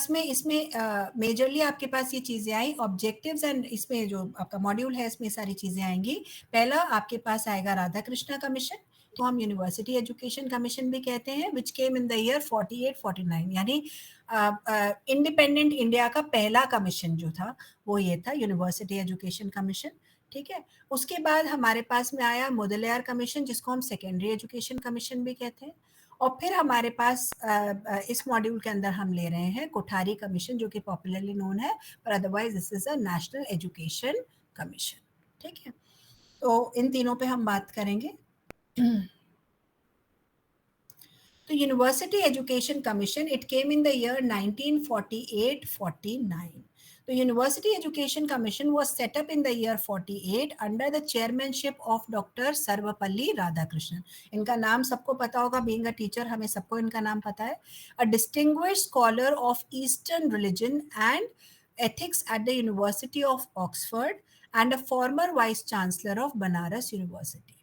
पास में इसमें मेजरली आपके पास ये चीजें आई, ऑब्जेक्टिव्स एंड इसमें जो आपका मॉड्यूल है इसमें सारी चीजें आएंगी। पहला आपके पास आएगा राधा कृष्णा कमीशन, तो हम यूनिवर्सिटी एजुकेशन कमीशन भी कहते हैं, विच केम इन द ईयर 48-49, यानी इंडिपेंडेंट इंडिया का पहला कमीशन जो था वो ये था, यूनिवर्सिटी एजुकेशन कमीशन। ठीक है, उसके बाद हमारे पास में आया मुदलियार कमीशन, जिसको हम सेकेंडरी एजुकेशन कमीशन भी कहते हैं। और फिर हमारे पास इस मॉड्यूल के अंदर हम ले रहे हैं कोठारी कमीशन, जो कि पॉपुलरली नोन है, पर otherwise this is a national education commission. ठीक है, तो इन तीनों पे हम बात करेंगे। तो university education commission, it came in the year 1948-49. The University Education Commission was set up in the year 48 under the chairmanship of Dr. Sarvapalli Radhakrishnan. इनका नाम सबको पता होगा, being a teacher हमें सबको इनका नाम पता है। A distinguished scholar of Eastern religion and ethics at the University of Oxford and a former vice chancellor of Banaras University.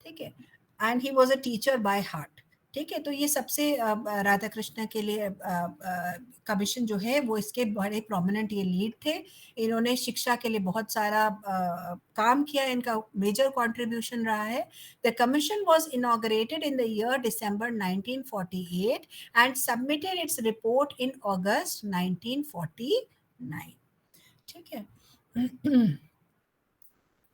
ठीक है, and he was a teacher by heart. ठीक है, तो ये सबसे राधा कृष्ण के लिए कमीशन जो है वो इसके बड़े प्रोमिनेंट ये लीड थे। इन्होंने शिक्षा के लिए बहुत सारा काम किया, इनका मेजर कंट्रीब्यूशन रहा है। The commission was inaugurated in the year December 1948 and submitted its report in August 1949। ठीक है,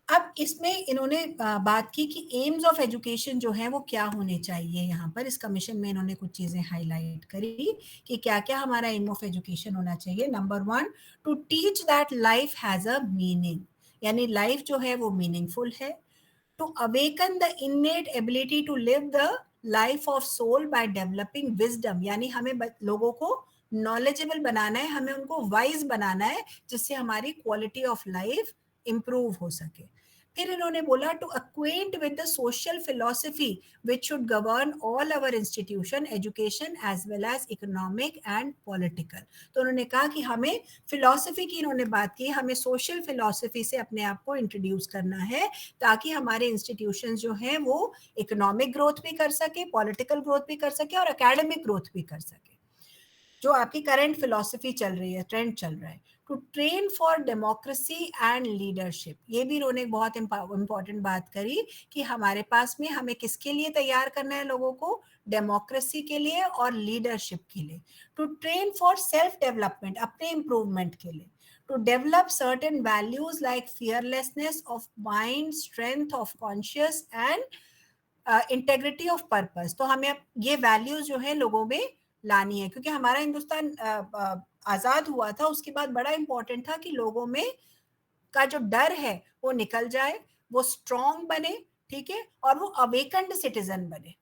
अब इसमें इन्होंने बात की कि एम्स ऑफ एजुकेशन जो है वो क्या होने चाहिए। यहाँ पर इस कमीशन में इन्होंने कुछ चीजें हाईलाइट करी कि क्या क्या हमारा एम ऑफ एजुकेशन होना चाहिए। Number 1, to teach that life has a meaning, यानी लाइफ जो है वो मीनिंगफुल है। To awaken the innate ability to live the life of soul by developing wisdom, यानी हमें लोगों को नॉलेजेबल बनाना है, हमें उनको वाइज बनाना है, जिससे हमारी क्वालिटी ऑफ लाइफ इंप्रूव हो सके। फिर इन्होंने बोला to acquaint with the social philosophy which should govern all our institution, education as well as economic and political. तो उन्होंने कहा कि हमें फिलॉसफी की इन्होंने बात की, हमें सोशल फिलॉसफी से अपने आप को इंट्रोड्यूस करना है, ताकि हमारे इंस्टीट्यूशन जो हैं वो इकोनॉमिक ग्रोथ भी कर सके, पॉलिटिकल ग्रोथ भी कर सके और एकेडमिक ग्रोथ भी कर सके, जो आपकी करंट फिलॉसफी चल रही है, ट्रेंड चल रहा है। To train for democracy and leadership, ये भी इन्होंने बहुत इंपॉर्टेंट बात करी कि हमारे पास में हमें किसके लिए तैयार करना है लोगों को, डेमोक्रेसी के लिए और लीडरशिप के लिए। To train for self development, अपने इंप्रूवमेंट के लिए। to develop certain values like fearlessness of mind, strength of conscience and integrity of purpose। तो हमें ये वैल्यूज जो है लोगों में लानी है, क्योंकि हमारा हिंदुस्तान आजाद हुआ था, उसके बाद बड़ा इंपॉर्टेंट था कि लोगों में का जो डर है वो निकल जाए, वो स्ट्रॉन्ग बने, ठीक है, और वो अवेकन्ड सिटीजन बने।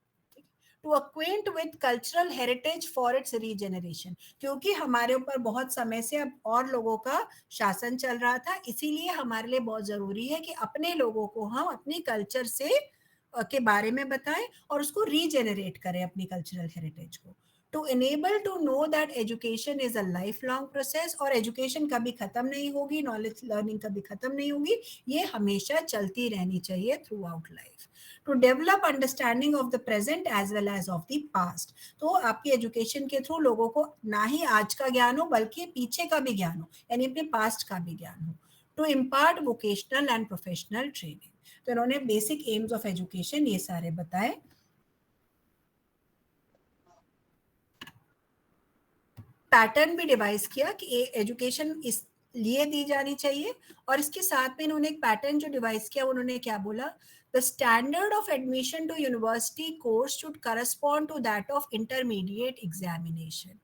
To acquaint with cultural heritage for its regeneration, क्योंकि हमारे ऊपर बहुत समय से अब और लोगों का शासन चल रहा था, इसीलिए हमारे लिए बहुत जरूरी है कि अपने लोगों को हम अपनी कल्चर से के बारे में बताएं और उसको रीजेनरेट करें, अपनी कल्चरल हेरिटेज को। To enable to know that education is a life long process, और एजुकेशन कभी खत्म नहीं होगी, नॉलेज लर्निंग कभी खत्म नहीं होगी, ये हमेशा चलती रहनी चाहिए throughout life. To develop understanding of the present as well as of the past, तो आपकी एजुकेशन के थ्रू लोगों को ना ही आज का ज्ञान हो बल्कि पीछे का भी ज्ञान हो, यानी अपने पास्ट का भी ज्ञान हो। To impart vocational and professional training, तो इन्होंने बेसिक एम्स ऑफ एजुकेशन ये सारे बताए। पैटर्न भी डिवाइस किया कि एजुकेशन इस लिए दी जानी चाहिए, और इसके साथ में इन्होंने एक पैटर्न जो डिवाइस किया, उन्होंने क्या बोला, the standard of admission to university course should correspond to that of intermediate examination,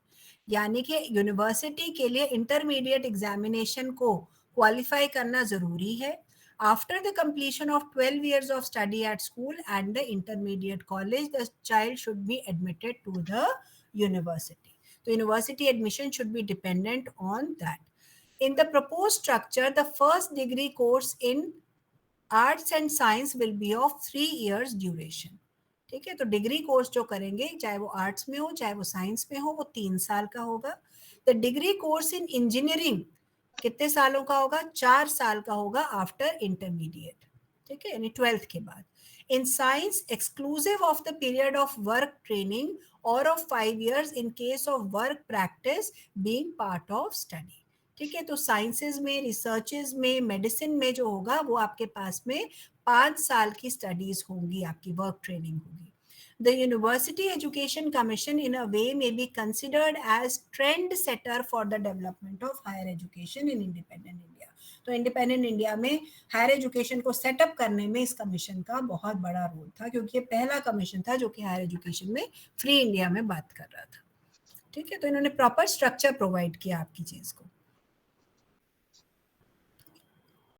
यानी कि यूनिवर्सिटी के लिए इंटरमीडिएट एग्जामिनेशन को क्वालिफाई करना जरूरी है। After the completion of 12 years of study at school and the intermediate college, the child should be admitted to the university. So university admission should be dependent on that. In the proposed structure, the first degree course in arts and science will be of 3 years duration. ठीक है, तो degree course जो करेंगे, चाहे वो arts में हो चाहे वो साइंस में हो, वो 3 साल का होगा। The degree course in engineering कितने सालों का होगा, 4 साल का होगा आफ्टर इंटरमीडिएट, ठीक है, यानी 12th के बाद। In science, exclusive of the period of work training or of 5 years in case of work practice being part of study. ठीक है, तो साइंसेज में, रिसर्चेज में, मेडिसिन में जो होगा वो आपके पास में 5 साल की स्टडीज होंगी, आपकी वर्क ट्रेनिंग होगी. The University Education Commission in a way may be considered as trend setter for the development of higher education in independent India. तो इंडिपेंडेंट इंडिया में हायर एजुकेशन को सेटअप करने में इस कमीशन का बहुत बड़ा रोल था, क्योंकि ये पहला कमीशन था जो कि हायर एजुकेशन में फ्री इंडिया में बात कर रहा था. ठीक है, तो इन्होंने प्रॉपर स्ट्रक्चर प्रोवाइड किया आपकी चीज को.